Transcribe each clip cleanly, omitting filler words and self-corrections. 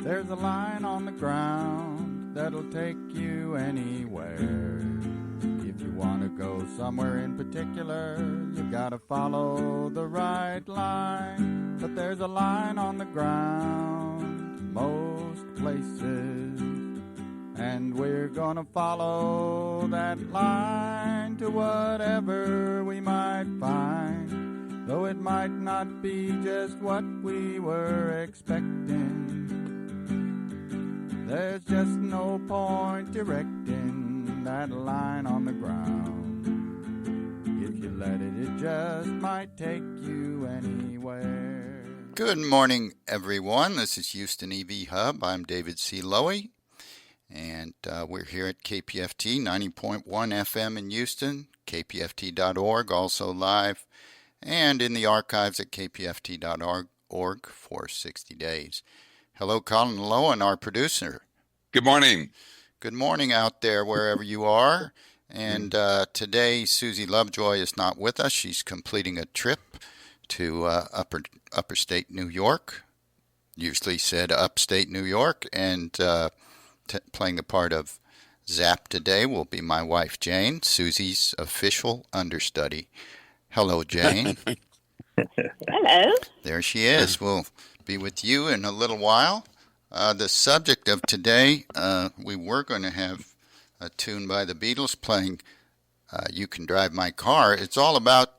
There's a line on the ground that'll take you anywhere. If you want to go somewhere in particular, you gotta follow the right line. But there's a line on the ground most places, and we're gonna follow that line to whatever we might find, though it might not be just what we were expecting. There's just no point directing that line on the ground. If you let it, it just might take you anywhere. Good morning, everyone. This is Houston EVHUB. I'm David C. Lowy, and we're here at KPFT 90.1 FM in Houston, kpft.org, also live, and in the archives at kpft.org for 60 days. Hello, Colin Lowen, our producer. Good morning. Good morning out there, wherever you are. And today, Susie Lovejoy is not with us. She's completing a trip to upper state New York, usually said upstate New York, and playing the part of Zap today will be my wife, Jane, Susie's official understudy. Hello, Jane. Hello. There she is. We'll be with you in a little while. The subject of today, we were going to have a tune by the Beatles playing You Can Drive My Car. It's all about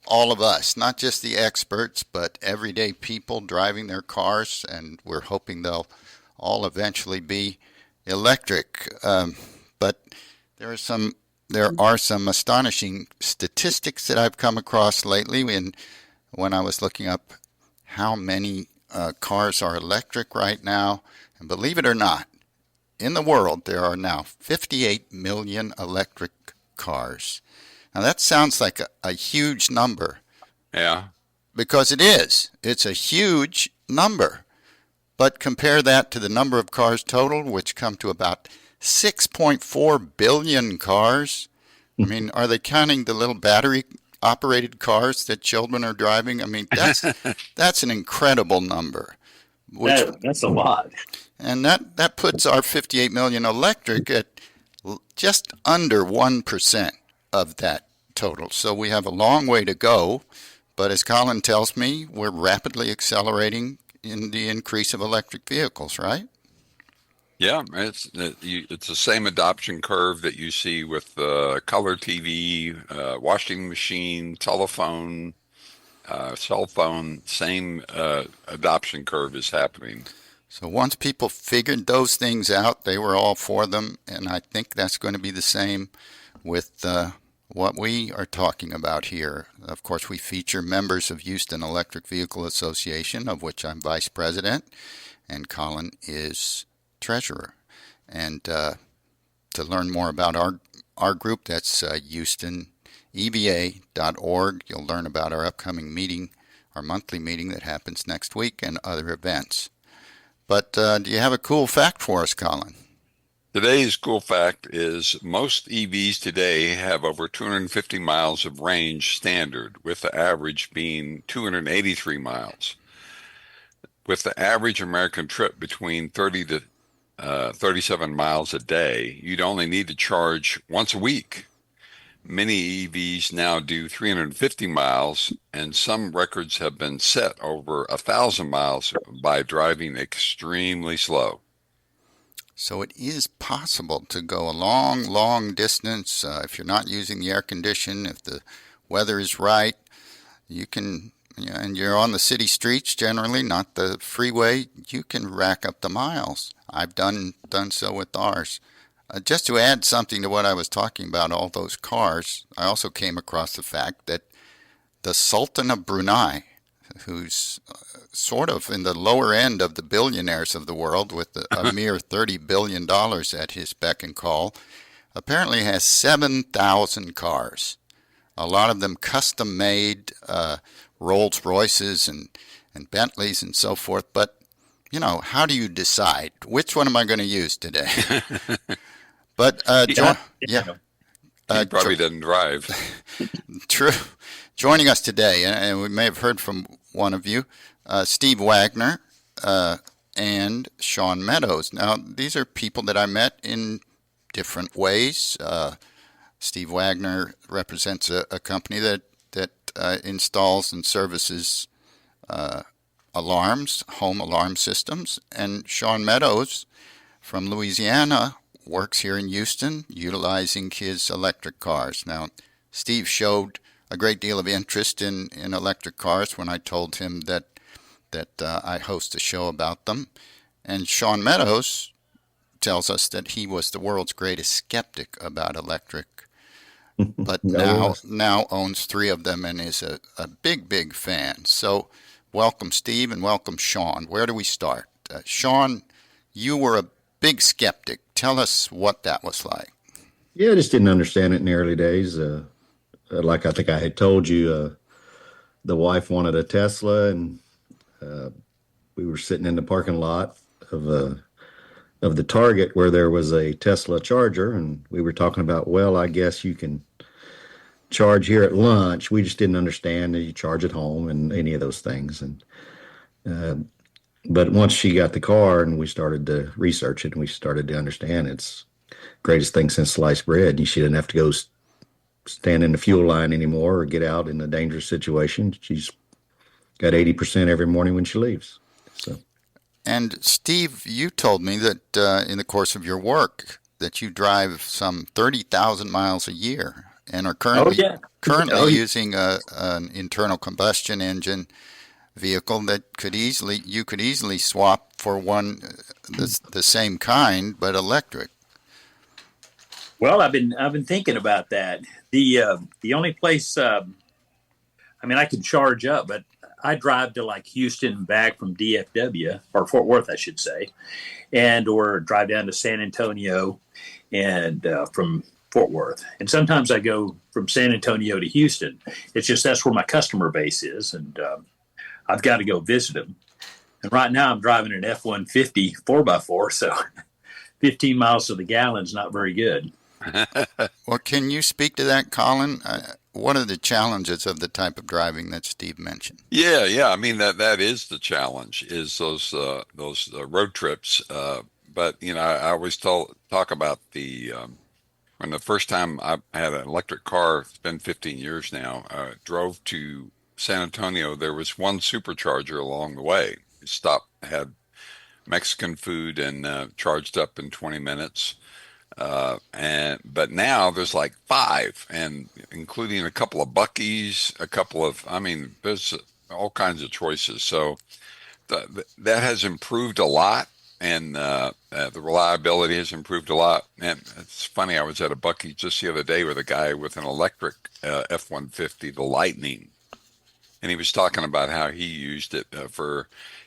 all of us, not just the experts, but everyday people driving their cars, and we're hoping they'll all eventually be electric. But there are some astonishing statistics that I've come across lately when I was looking up how many cars are electric right now. And believe it or not, in the world there are now 58 million electric cars. Now that sounds like a huge number. Yeah. Because it is. It's a huge number. But compare that to the number of cars total, which come to about 6.4 billion cars. I mean, are they counting the little battery-operated cars that children are driving? I mean, that's an incredible number. That's a lot. And that puts our 58 million electric at just under 1% of that total. So we have a long way to go. But as Colin tells me, we're rapidly accelerating in the increase of electric vehicles, right? Yeah, it's the same adoption curve that you see with color TV, washing machine, telephone, cell phone. Same adoption curve is happening. So once people figured those things out, they were all for them, and I think that's going to be the same with what we are talking about here. Of course, we feature members of Houston Electric Vehicle Association, of which I'm vice president, and Colin is treasurer. And to learn more about our group, that's HoustonEVA.org. You'll learn about our upcoming meeting, our monthly meeting that happens next week, and other events. But do you have a cool fact for us, Colin? Today's cool fact is most EVs today have over 250 miles of range standard, with the average being 283 miles. With the average American trip between 30 to 37 miles a day, you'd only need to charge once a week. Many EVs now do 350 miles, and some records have been set over 1,000 miles by driving extremely slow. So it is possible to go a long, long distance if you're not using the air condition, if the weather is right. You can, and you're on the city streets generally, not the freeway, you can rack up the miles. I've done so with ours. Just to add something to what I was talking about, all those cars, I also came across the fact that the Sultan of Brunei, who's sort of in the lower end of the billionaires of the world with a mere $30 billion at his beck and call, apparently has 7,000 cars. A lot of them custom-made, Rolls Royces and Bentleys and so forth. But, how do you decide? Which one am I going to use today? But, He probably doesn't drive. True. Joining us today, and we may have heard from one of you, Steve Wagner, and Shawn Meadows. Now, these are people that I met in different ways. Steve Wagner represents a company that installs and services alarms, home alarm systems, and Shawn Meadows from Louisiana works here in Houston utilizing his electric cars. Now, Steve showed a great deal of interest in electric cars when I told him that I host a show about them. And Shawn Meadows tells us that he was the world's greatest skeptic about electric, but now owns 3 of them and is a big fan. So welcome, Steve, and welcome, Shawn. Where do we start? Shawn, you were a big skeptic. Tell us what that was like. Yeah, I just didn't understand it in the early days. Like I think I had told you, the wife wanted a Tesla, and we were sitting in the parking lot of the Target where there was a Tesla charger, and we were talking about, well, I guess you can charge here at lunch. We just didn't understand that you charge at home and any of those things. And but once she got the car and we started to research it and we started to understand it's the greatest thing since sliced bread. She didn't have to go stand in the fuel line anymore or get out in a dangerous situation. She's got 80% every morning when she leaves. So. And Steve, you told me that in the course of your work that you drive some 30,000 miles a year and are currently using an internal combustion engine vehicle that you could easily swap for one the same kind but electric. Well, I've been thinking about that. The only place, I can charge up, but I drive to like Houston and back from DFW, or Fort Worth, I should say, or drive down to San Antonio and from Fort Worth. And sometimes I go from San Antonio to Houston. It's just that's where my customer base is, and I've got to go visit them. And right now I'm driving an F-150 4x4, so 15 miles to the gallon is not very good. Well, can you speak to that, Colin? What are the challenges of the type of driving that Steve mentioned? Yeah. I mean, that is the challenge, is those road trips. But I always talk about when the first time I had an electric car, it's been 15 years now, drove to San Antonio. There was one supercharger along the way. Stopped, had Mexican food, and charged up in 20 minutes. But now there's like 5, and including a couple of Buc-ee's, there's all kinds of choices. So that has improved a lot, and the reliability has improved a lot. And it's funny, I was at a Buc-ee's just the other day with a guy with an electric F-150, the Lightning, and he was talking about how he used it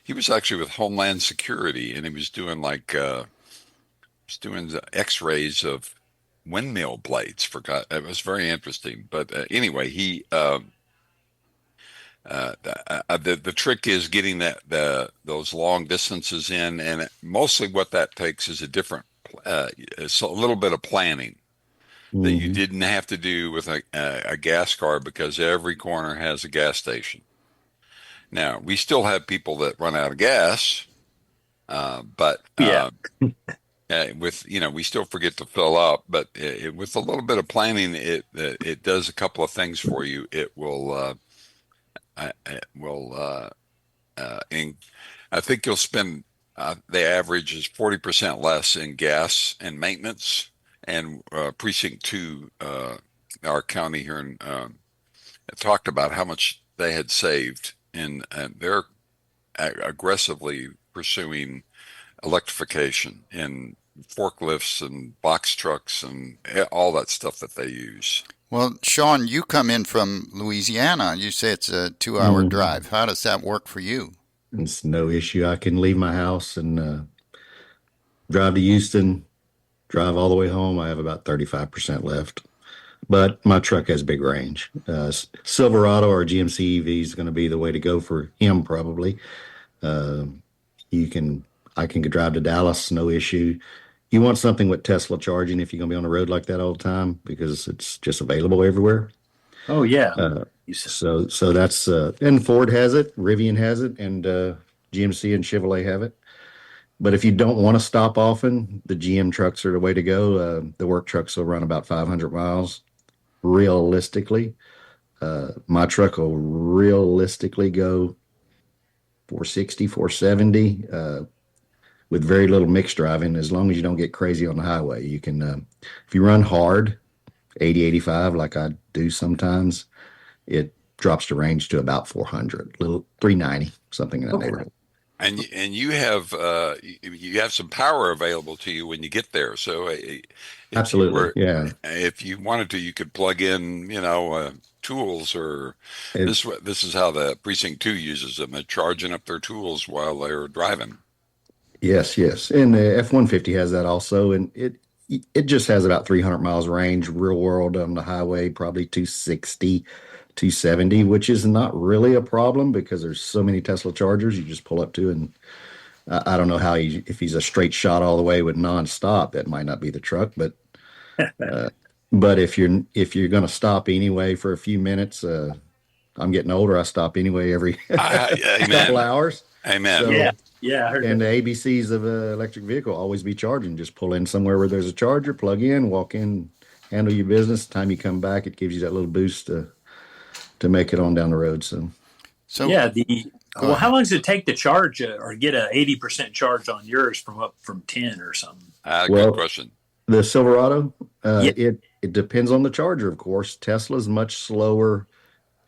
he was actually with Homeland Security, and he was doing doing X-rays of windmill blades. It was very interesting. But anyway, the trick is getting those long distances in, and mostly what that takes is it's a little bit of planning that you didn't have to do with a gas car, because every corner has a gas station. Now, we still have people that run out of gas, but we still forget to fill up. But with a little bit of planning, it does a couple of things for you. It will, I think you'll spend, the average is 40% less in gas and maintenance. And Precinct 2, our county here, talked about how much they had saved, and they're aggressively pursuing electrification in forklifts and box trucks and all that stuff that they use. Well, Shawn, you come in from Louisiana. You say it's a 2-hour drive. How does that work for you? It's no issue. I can leave my house and drive to Houston, drive all the way home. I have about 35% left, but my truck has big range. Silverado or GMC EV is going to be the way to go for him, probably. I can drive to Dallas, no issue. You want something with Tesla charging if you're going to be on the road like that all the time, because it's just available everywhere. Oh, yeah. So that's, and Ford has it, Rivian has it, and GMC and Chevrolet have it. But if you don't want to stop often, the GM trucks are the way to go. The work trucks will run about 500 miles realistically. My truck will realistically go 460, 470 with very little mixed driving. As long as you don't get crazy on the highway, you can, if you run hard, 80, 85, like I do sometimes, it drops the range to about 400, little 390, something in that neighborhood. And you have some power available to you when you get there. So Absolutely, yeah. If you wanted to, you could plug in, tools, or this is how the Precinct 2 uses them, charging up their tools while they're driving. Yes, yes. And the F-150 has that also, and it just has about 300 miles range, real world on the highway, probably 260, 270, which is not really a problem because there's so many Tesla chargers you just pull up to. And I don't know how if he's a straight shot all the way with nonstop, that might not be the truck, but if you're going to stop anyway for a few minutes, I'm getting older. I stop anyway every couple hours. Amen. So, yeah. I heard and the ABCs of an electric vehicle always be charging. Just pull in somewhere where there's a charger, plug in, walk in, handle your business. The time you come back, it gives you that little boost to make it on down the road. So yeah. How long does it take to charge or get a 80% charge on yours from 10 or something? Good question. The Silverado, it depends on the charger, of course. Tesla's much slower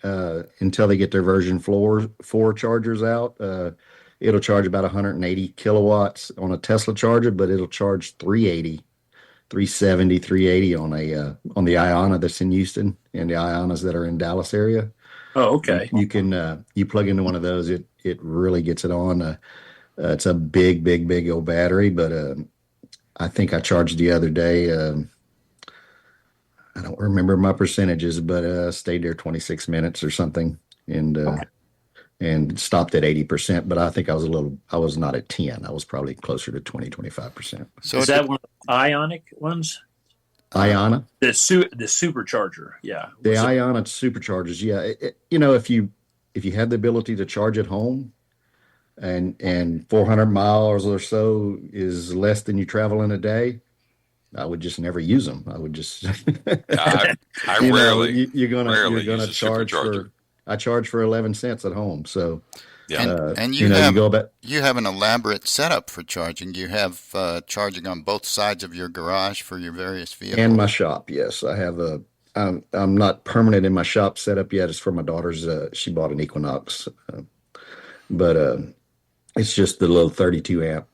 until they get their version 4 chargers out. It'll charge about 180 kilowatts on a Tesla charger, but it'll charge 380, 370, 380 on the Iona that's in Houston and the Ionas that are in Dallas area. Oh, okay. You can you plug into one of those, it really gets it on. It's a big old battery, but I think I charged the other day. I don't remember my percentages, but stayed there 26 minutes or something, and stopped at 80%. But I think I was not at 10. I was probably closer to 20, 25%. So is that one of the Ionic ones? Iona? The supercharger, yeah. The Iona superchargers, yeah. If you had the ability to charge at home, and 400 miles or so is less than you travel in a day, I would just never use them. I would just. I rarely. You're gonna charge for. I charge for 11 cents at home, so. Yeah, and you have an elaborate setup for charging. You have charging on both sides of your garage for your various vehicles. And my shop, yes, I have I'm not permanent in my shop setup yet. It's for my daughter's. She bought an Equinox, but it's just the little 32 amp.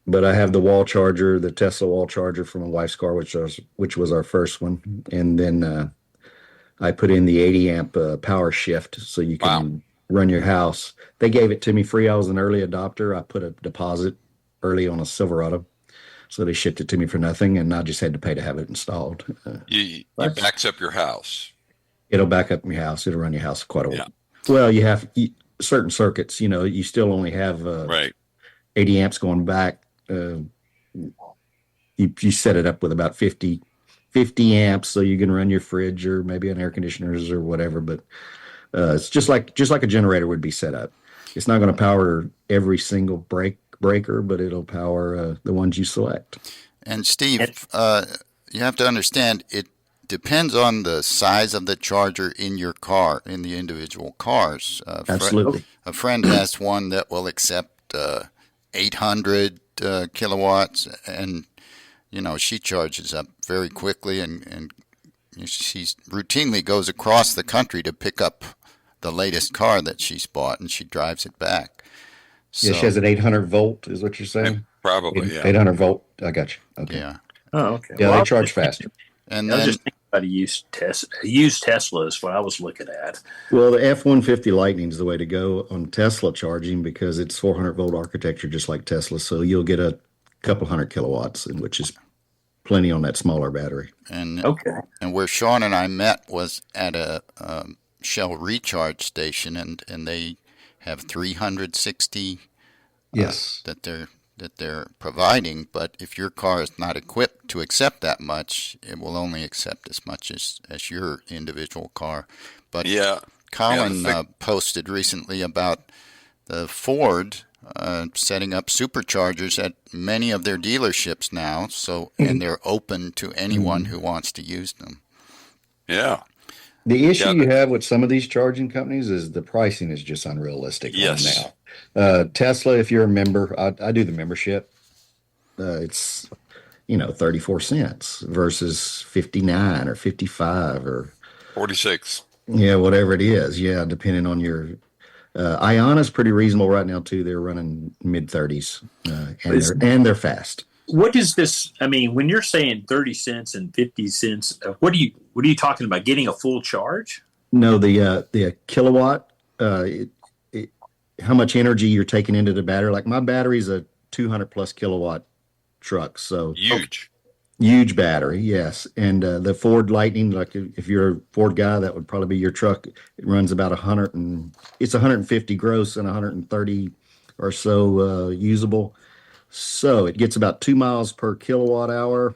But I have the wall charger, the Tesla wall charger from my wife's car, which was our first one, and then I put in the 80 amp power shift so you can run your house. They gave it to me free. I was an early adopter. I put a deposit early on a Silverado, so they shipped it to me for nothing, and I just had to pay to have it installed. It backs up your house. It'll back up your house. It'll run your house quite a while. Well, you have certain circuits. You still only have 80 amps going back. You set it up with about 50 amps, so you can run your fridge or maybe an air conditioners or whatever. But it's just like a generator would be set up. It's not going to power every single breaker, but it'll power the ones you select. And Steve, you have to understand, it depends on the size of the charger in your car, in the individual cars. Absolutely. A friend has one that will accept 800 kilowatts, and she charges up very quickly, and she routinely goes across the country to pick up the latest car that she's bought, and she drives it back. So, yeah, she has an 800 volt, is what you're saying? Probably, yeah. 800 volt. I got you. Okay. Yeah. Oh, okay. Yeah, they charge faster. And I was then just thinking about a used Tesla is what I was looking at. Well, the F-150 Lightning is the way to go on Tesla charging because it's 400 volt architecture, just like Tesla. So you'll get a couple hundred kilowatts, which is plenty on that smaller battery. And where Shawn and I met was at a Shell recharge station, and they have 360 yes that they're providing. But if your car is not equipped to accept that much, it will only accept as much as your individual car. But Colin posted recently about the Ford setting up superchargers at many of their dealerships now. So, and they're open to anyone who wants to use them. Yeah. The issue you have with some of these charging companies is the pricing is just unrealistic Yes. on now. Tesla, if you're a member, I do the membership. It's 34 cents versus 59 or 55 or 46. whatever it is. Yeah, depending on your Iona's pretty reasonable right now too. They're running mid 30s, and they're fast. What is this? I mean, when you're saying 30 cents and 50 cents, what are you talking about? Getting a full charge? No, the kilowatt, how much energy you're taking into the battery. Like my battery's a 200 plus kilowatt truck, so huge battery, yes. And the Ford Lightning, like if you're a Ford guy, that would probably be your truck. It runs about 150 gross and 130 or so usable. So it gets about 2 miles per kilowatt hour.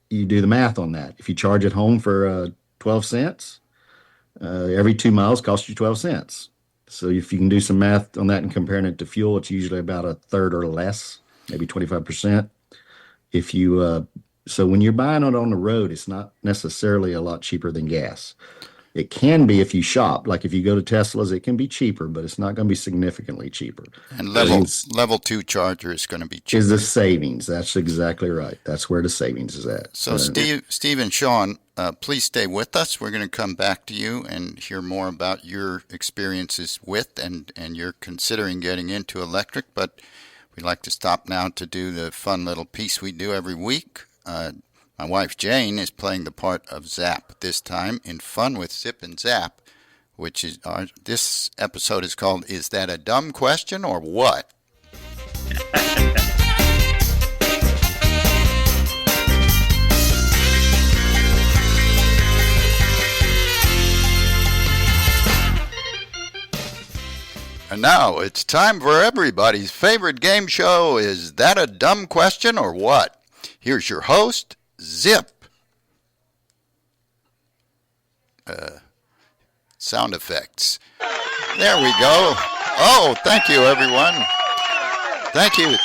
You do the math on that. If you charge at home for 12 cents, every 2 miles costs you 12 cents. So if you can do some math on that and comparing it to fuel, it's usually about a third or less, maybe 25%. So when you're buying it on the road, it's not necessarily a lot cheaper than gas. It can be if you shop. Like if you go to Tesla's, it can be cheaper, but it's not going to be significantly cheaper. And level 2 charger is going to be cheaper. Is the savings. That's exactly right. That's where the savings is at. So Steve and Shawn, please stay with us. We're going to come back to you and hear more about your experiences with and you're considering getting into electric. But we'd like to stop now to do the fun little piece we do every week. My wife Jane is playing the part of Zap this time in Fun with Zip and Zap, which is this episode is called "Is That a Dumb Question or What?" And now it's time for everybody's favorite game show, Is That a Dumb Question or What? Here's your host, Zip. Sound effects. There we go. Oh, thank you, everyone. Thank you.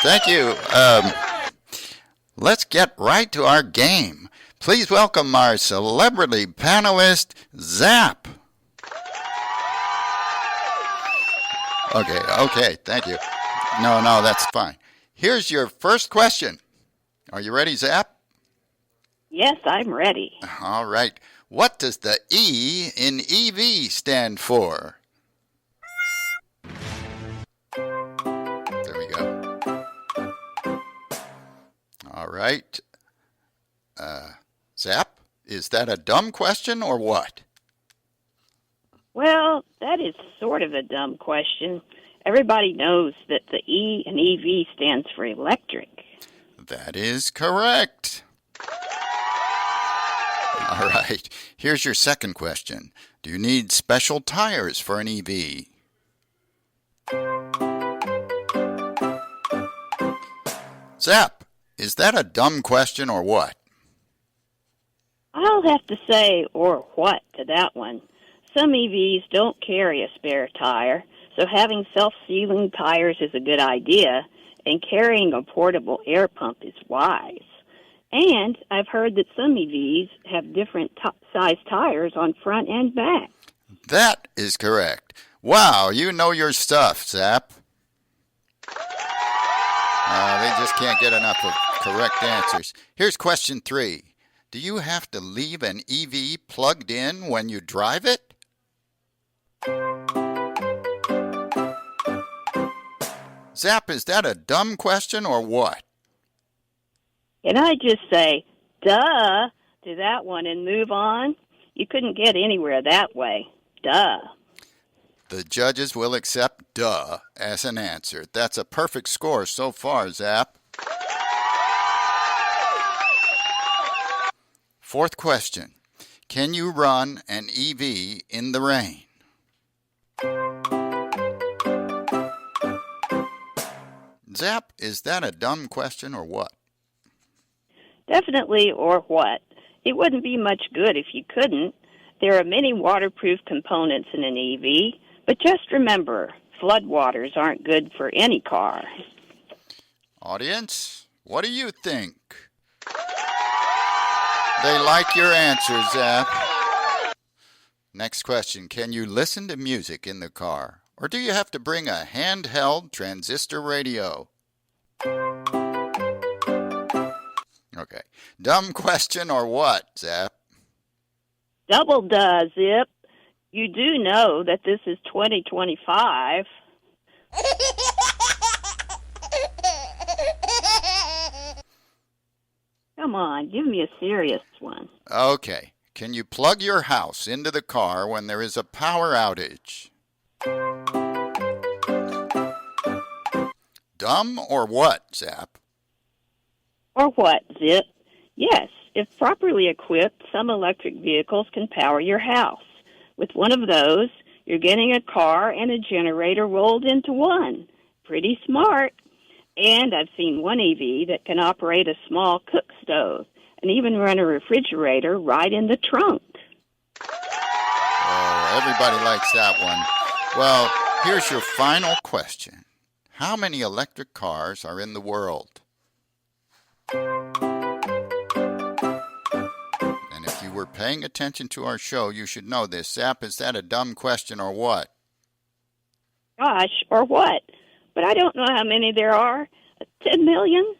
Let's get right to our game. Please welcome our celebrity panelist, Zap. Okay, thank you. No, that's fine. Here's your first question. Are you ready, Zap? Yes, I'm ready. All right. What does the E in EV stand for? There we go. All right. Zap, is that a dumb question or what? Well, that is sort of a dumb question. Everybody knows that the E in EV stands for electric. That is correct. All right. Here's your second question. Do you need special tires for an EV? Zap, is that a dumb question or what? I'll have to say, or what, to that one. Some EVs don't carry a spare tire, so having self-sealing tires is a good idea, and carrying a portable air pump is wise. And I've heard that some EVs have different size tires on front and back. That is correct. Wow, you know your stuff, Zap. They just can't get enough of correct answers. Here's question 3. Do you have to leave an EV plugged in when you drive it? Zap, is that a dumb question or what? Can I just say, duh, to that one and move on? You couldn't get anywhere that way. Duh. The judges will accept duh as an answer. That's a perfect score so far, Zap. Fourth question. Can you run an EV in the rain? Zap, is that a dumb question or what? Definitely, or what? It wouldn't be much good if you couldn't. There are many waterproof components in an EV, But just remember, floodwaters aren't good for any car. Audience, what do you think? They like your answers, Zap. Next question. Can you listen to music in the car? Or do you have to bring a handheld transistor radio? Okay. Dumb question or what, Zap? Double duh, Zip. You do know that this is 2025. Come on, give me a serious one. Okay. Can you plug your house into the car when there is a power outage? Dumb or what, Zap? Or what, Zip? Yes, if properly equipped, some electric vehicles can power your house. With one of those, you're getting a car and a generator rolled into one. Pretty smart. And I've seen one EV that can operate a small cook stove and even run a refrigerator right in the trunk. Oh, everybody likes that one. Well, here's your final question. How many electric cars are in the world? And if you were paying attention to our show, you should know this. Zap, is that a dumb question or what? Gosh, or what? But I don't know how many there are. 10 million?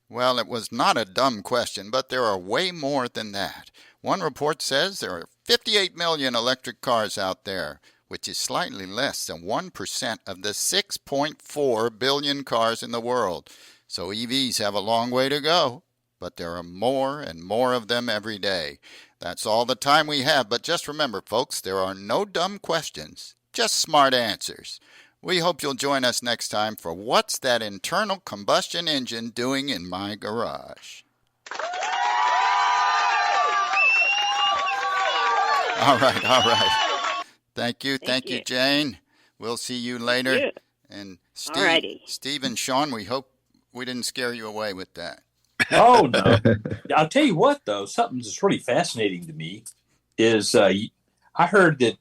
Well, it was not a dumb question, but there are way more than that. One report says there are 58 million electric cars out there, which is slightly less than 1% of the 6.4 billion cars in the world. So EVs have a long way to go, but there are more and more of them every day. That's all the time we have, but just remember, folks, there are no dumb questions, just smart answers. We hope you'll join us next time for What's That Internal Combustion Engine Doing in My Garage? All right. Thank you, Jane. We'll see you later. You. And Steve and Shawn, we hope we didn't scare you away with that. Oh, no. I'll tell you what, though, something that's really fascinating to me is I heard that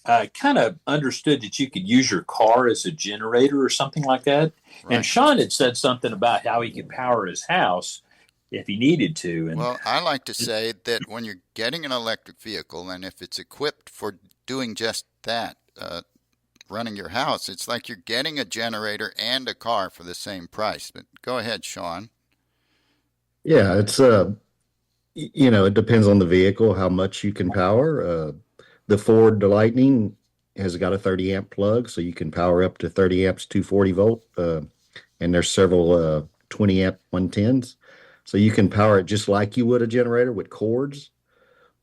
I kind of understood that you could use your car as a generator or something like that. Right. And Shawn had said something about how he could power his house if he needed to. And well, I like to say that when you're getting an electric vehicle, and if it's equipped for doing just that, running your house, it's like you're getting a generator and a car for the same price. But go ahead, Shawn. Yeah, it's it depends on the vehicle, how much you can power. The Ford Lightning has got a 30 amp plug, so you can power up to 30 amps, 240 volt. And there's several 20 amp 110s. So you can power it just like you would a generator with cords.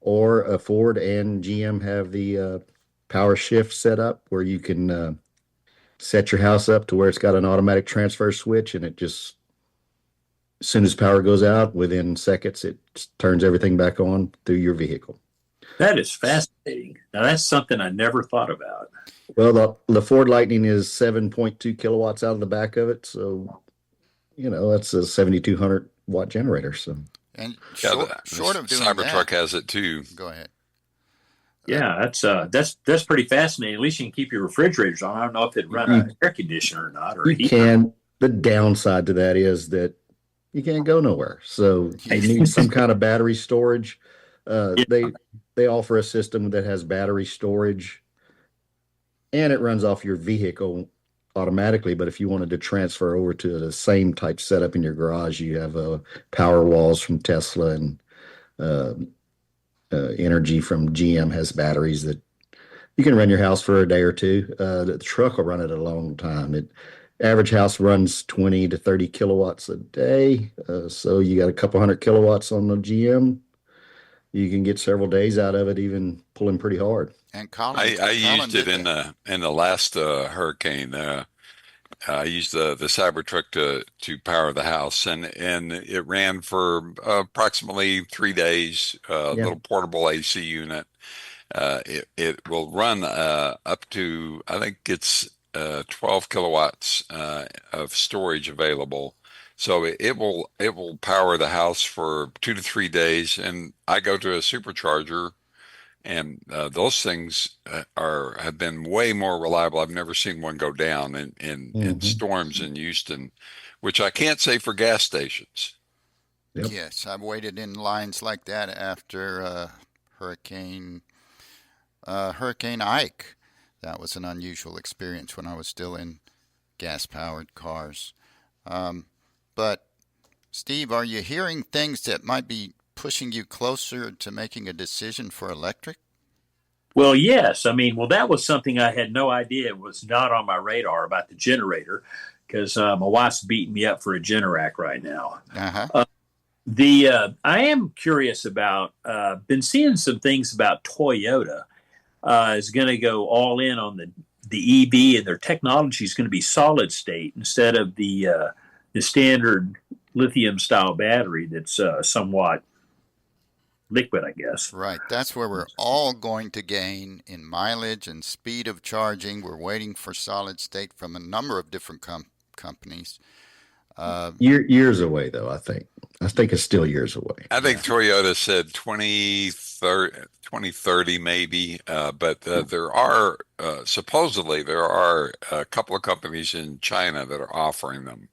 Or a Ford and GM have the power shift set up where you can set your house up to where it's got an automatic transfer switch, and it just, as soon as power goes out, within seconds, it turns everything back on through your vehicle. That is fascinating. Now, that's something I never thought about. Well, the Ford Lightning is 7.2 kilowatts out of the back of it. So, that's a 7,200 watt generator. So, and short of doing Cybertruck that, has it too. Go ahead. Yeah, that's pretty fascinating. At least you can keep your refrigerators on. I don't know if it'd run an air conditioner or not. Or you can. The downside to that is that you can't go nowhere. So you need some kind of battery storage. They offer a system that has battery storage, and it runs off your vehicle automatically. But if you wanted to transfer over to the same type setup in your garage, you have power walls from Tesla, and energy from GM has batteries that you can run your house for a day or two. The truck will run it a long time. Average house runs 20 to 30 kilowatts a day. So you got a couple hundred kilowatts on the GM. You can get several days out of it, even pulling pretty hard. And Colin, I used it in the last hurricane. I used the Cybertruck to power the house, and it ran for approximately 3 days. Little portable AC unit. It will run up to, I think it's 12 kilowatts of storage available. So it will power the house for 2 to 3 days, and I go to a supercharger, and those things have been way more reliable. I've never seen one go down in Hmm. storms in Houston, which I can't say for gas stations. Yep. Yes, I've waited in lines like that after Hurricane Hurricane Ike. That was an unusual experience when I was still in gas-powered cars. Um, but Steve, are you hearing things that might be pushing you closer to making a decision for electric? Well, yes. I mean, well, that was something I had no idea it was not on my radar about the generator because my wife's beating me up for a Generac right now. Uh-huh. The I am curious about been seeing some things about Toyota is going to go all in on the EV, and their technology is going to be solid state instead of the standard lithium style battery that's somewhat liquid, I guess. Right. That's where we're all going to gain in mileage and speed of charging. We're waiting for solid state from a number of different companies. Years away, though, I think. I think it's still years away. I think Yeah. Toyota said 2030 maybe, but there are supposedly there are a couple of companies in China that are offering them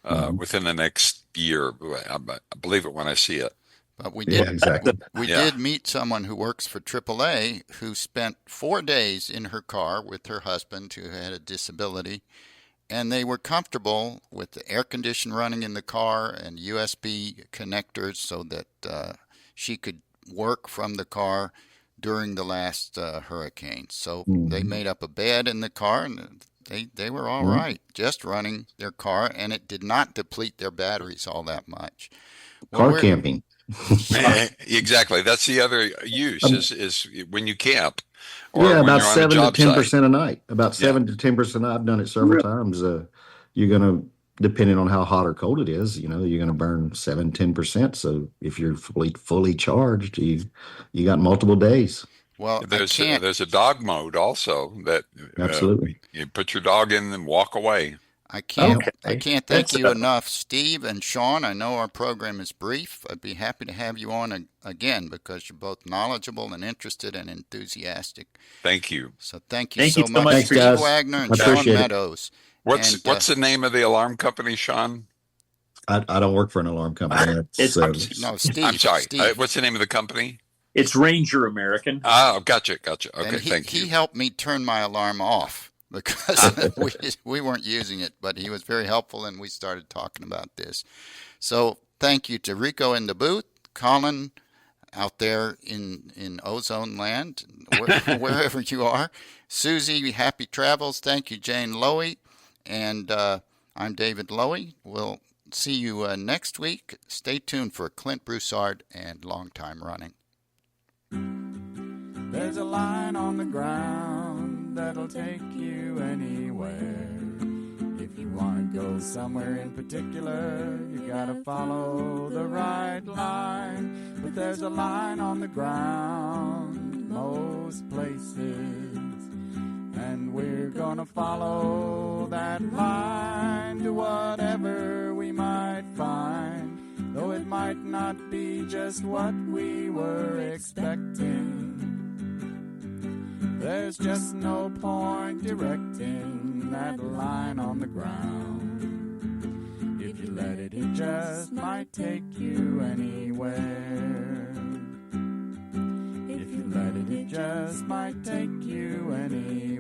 Mhm. within the next year. I believe it when I see it. But Yeah, exactly. we Yeah. did meet someone who works for AAA who spent 4 days in her car with her husband who had a disability, and they were comfortable with the air condition running in the car and USB connectors so that she could work from the car during the last hurricane. So they Mhm. made up a bed in the car, and they were all Yeah. right, just running their car, and it did not deplete their batteries all that much. Well, Car we're camping. Exactly. That's the other use Um, is when you camp or yeah, when about you're on a seven to job ten site. percent a night. About Yeah. 7 to 10%. I've done it several times. You're gonna, depending on how hot or cold it is, you're gonna burn 7, 10%. So if you're fully charged, you got multiple days. well, I can't There's a dog mode also that Absolutely. you put your dog in and walk away. Yep. I Okay, can't thank that's you enough, Steve and Sean. I know our program is brief. I'd be happy to have you on again because you're both knowledgeable and interested and enthusiastic. Thank you. So thank you thank you so so much, much Thanks, for Steve guys. Wagner I and Sean appreciate it. Meadows. What's And what's the name of the alarm company, Sean? I don't work for an alarm company. it's no, I'm Steve, sorry. Steve, What's the name of the company? it's Ranger American. Oh, gotcha. and Okay, thank he you. helped me turn my alarm off because we weren't using it, but he was very helpful, and we started talking about this. So thank you to Rico in the booth, Colin out there in ozone land, wherever you are. Susie, happy travels. Thank you, Jane Lowy. And I'm David Lowy. We'll see you next week. Stay tuned for Clint Broussard and Long Time Running. There's a line on the ground that'll take you anywhere. If you want to go somewhere in particular, you gotta follow the right line. But there's a line on the ground most places, and we're gonna follow that line to whatever we might find, though it might not be just what we were expecting. There's just no point directing that line on the ground. If you let it, it just might take you anywhere. If you let it, it just might take you anywhere.